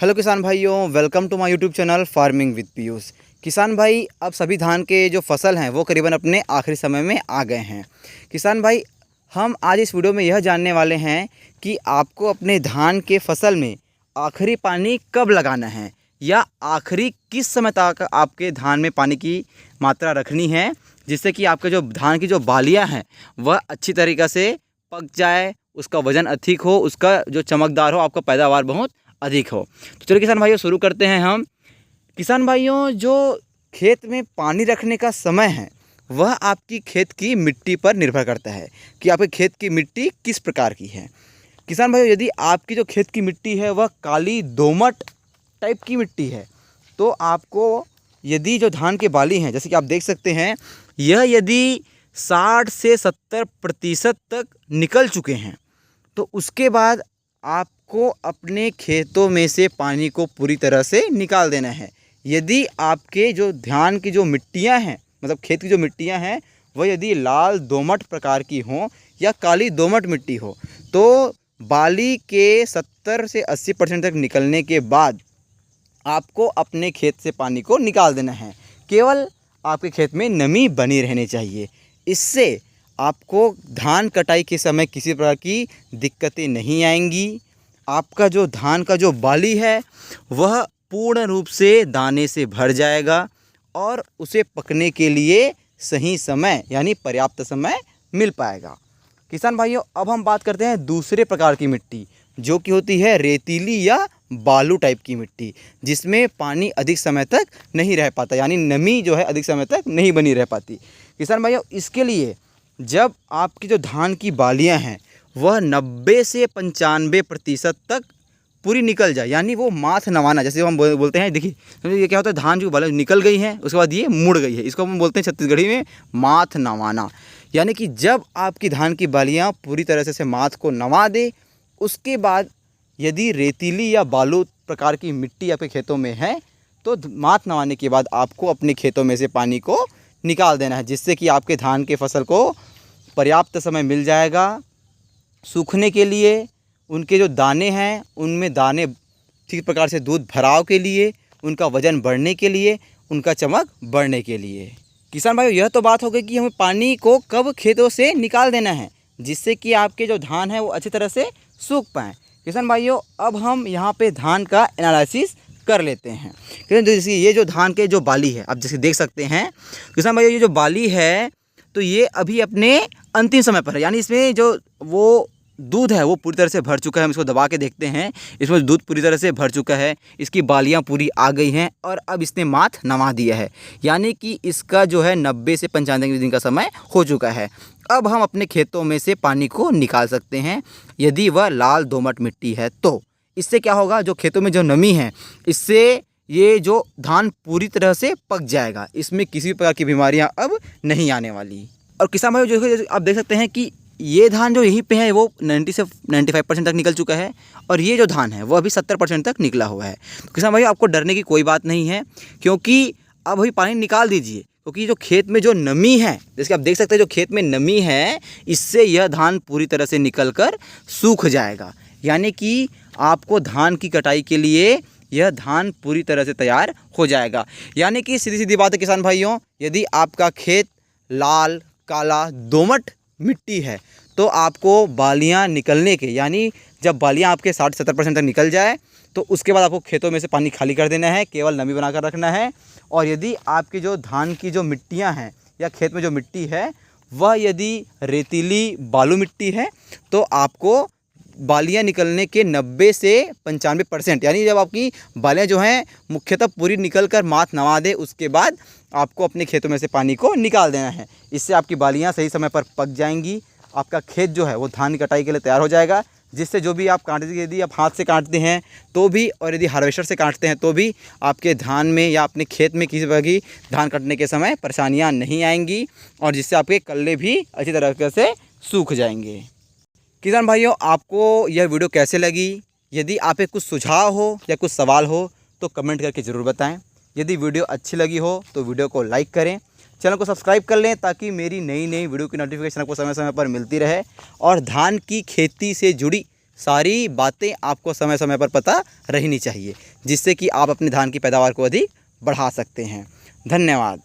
Hello किसान भाइयों, welcome to my YouTube channel farming with Piyush. किसान भाई, अब सभी धान के जो फसल हैं वो करीबन अपने आखिरी समय में आ गए हैं। किसान भाई, हम आज इस वीडियो में यह जानने वाले हैं कि आपको अपने धान के फसल में आखिरी पानी कब लगाना है या आखिरी किस समय तक आपके धान में पानी की मात्रा रखनी है, जिससे कि आपके जो धान की जो बालियाँ हैं वह अच्छी तरीक़े से पक जाए, उसका वज़न अधिक हो, उसका जो चमकदार हो, आपका पैदावार बहुत अधिक हो। तो चलिए किसान भाइयों, शुरू करते हैं हम। किसान भाइयों, जो खेत में पानी रखने का समय है वह आपकी खेत की मिट्टी पर निर्भर करता है कि आपके खेत की मिट्टी किस प्रकार की है। किसान भाइयों, यदि आपकी जो खेत की मिट्टी है वह काली दोमट टाइप की मिट्टी है, तो आपको यदि जो धान के बाली हैं, जैसे कि आप देख सकते हैं, यह यदि 60 से 70% तक निकल चुके हैं, तो उसके बाद आपको अपने खेतों में से पानी को पूरी तरह से निकाल देना है। यदि आपके जो धान की जो मिट्टियां हैं, मतलब खेत की जो मिट्टियां हैं, वह यदि लाल दोमट प्रकार की हों या काली दोमट मिट्टी हो, तो बाली के 70 से 80% तक निकलने के बाद आपको अपने खेत से पानी को निकाल देना है। केवल आपके खेत में नमी बनी रहनी चाहिए। इससे आपको धान कटाई के समय किसी प्रकार की दिक्कतें नहीं आएंगी। आपका जो धान का जो बाली है वह पूर्ण रूप से दाने से भर जाएगा और उसे पकने के लिए सही समय यानी पर्याप्त समय मिल पाएगा। किसान भाइयों, अब हम बात करते हैं दूसरे प्रकार की मिट्टी, जो कि होती है रेतीली या बालू टाइप की मिट्टी, जिसमें पानी अधिक समय तक नहीं रह पाता, यानी नमी जो है अधिक समय तक नहीं बनी रह पाती। किसान भाइयों, इसके लिए जब आपकी जो धान की बालियां हैं वह 90 से 95% तक पूरी निकल जाए, यानी वो माथ नवाना, जैसे हम बोलते हैं, देखिए ये क्या होता है, धान जो बालियाँ निकल गई हैं उसके बाद ये मुड़ गई है, इसको हम बोलते हैं छत्तीसगढ़ी में माथ नवाना। यानी कि जब आपकी धान की बालियाँ पूरी तरह से माथ को नवा दे, उसके बाद यदि रेतीली या बालू प्रकार की मिट्टी आपके खेतों में है, तो माथ नवाने के बाद आपको अपने खेतों में से पानी को निकाल देना है, जिससे कि आपके धान के फसल को पर्याप्त समय मिल जाएगा सूखने के लिए। उनके जो दाने हैं उनमें दाने ठीक प्रकार से दूध भराव के लिए, उनका वज़न बढ़ने के लिए, उनका चमक बढ़ने के लिए। किसान भाइयों, यह तो बात हो गई कि हमें पानी को कब खेतों से निकाल देना है, जिससे कि आपके जो धान है वो अच्छी तरह से सूख पाएँ। किसान भाइयों, अब हम यहाँ पे धान का एनालिसिस कर लेते हैं। जैसे ये जो धान के जो बाली है, आप जैसे देख सकते हैं किसान भाइयों, ये जो बाली है तो ये अभी अपने अंतिम समय पर है, यानी इसमें जो वो दूध है वो पूरी तरह से भर चुका है। हम इसको दबा के देखते हैं, इसमें दूध पूरी तरह से भर चुका है, इसकी बालियां पूरी आ गई हैं और अब इसने माथ नवा दिया है, यानी कि इसका जो है 90 से 95 दिन का समय हो चुका है। अब हम अपने खेतों में से पानी को निकाल सकते हैं, यदि वह लाल दोमट मिट्टी है तो। इससे क्या होगा, जो खेतों में जो नमी है, इससे ये जो धान पूरी तरह से पक जाएगा, इसमें किसी प्रकार की बीमारियां अब नहीं आने वाली। और किसान भाइयों, जो आप देख सकते हैं कि ये धान जो यहीं पे है वो 90 से 95% तक निकल चुका है और ये जो धान है वो अभी 70% तक निकला हुआ है। तो किसान भाइयों, आपको डरने की कोई बात नहीं है, क्योंकि अब अभी पानी निकाल दीजिए, क्योंकि जो खेत में जो नमी है, जैसे आप देख सकते हैं जो खेत में नमी है, इससे यह धान पूरी तरह से निकल कर सूख जाएगा, यानी कि आपको धान की कटाई के लिए यह धान पूरी तरह से तैयार हो जाएगा। यानी कि सीधी सीधी बात है किसान भाइयों, यदि आपका खेत लाल काला दोमट मिट्टी है तो आपको बालियां निकलने के, यानी जब बालियां आपके 60-70% तक निकल जाए तो उसके बाद आपको खेतों में से पानी खाली कर देना है, केवल नमी बनाकर रखना है। और यदि आपकी जो धान की जो मिट्टियां हैं या खेत में जो मिट्टी है वह यदि रेतीली बालू मिट्टी है, तो आपको बालियां निकलने के 90 से 95%, यानी जब आपकी बालियां जो हैं मुख्यतः पूरी निकल कर माथ नवा दे, उसके बाद आपको अपने खेतों में से पानी को निकाल देना है। इससे आपकी बालियां सही समय पर पक जाएंगी, आपका खेत जो है वो धान की कटाई के लिए तैयार हो जाएगा, जिससे जो भी आप काटते, यदि आप हाथ से काटते हैं तो भी और यदि हार्वेस्टर से काटते हैं तो भी आपके धान में या अपने खेत में किसी प्रकार की धान काटने के समय परेशानियाँ नहीं आएंगी और जिससे आपके कल्ले भी अच्छी तरीके से सूख जाएंगे। किसान भाइयों, आपको यह वीडियो कैसे लगी? यदि आप पे कुछ सुझाव हो या कुछ सवाल हो तो कमेंट करके ज़रूर बताएं। यदि वीडियो अच्छी लगी हो तो वीडियो को लाइक करें, चैनल को सब्सक्राइब कर लें, ताकि मेरी नई वीडियो की नोटिफिकेशन आपको समय समय पर मिलती रहे और धान की खेती से जुड़ी सारी बातें आपको समय समय पर पता रहनी चाहिए, जिससे कि आप अपने धान की पैदावार को अधिक बढ़ा सकते हैं। धन्यवाद।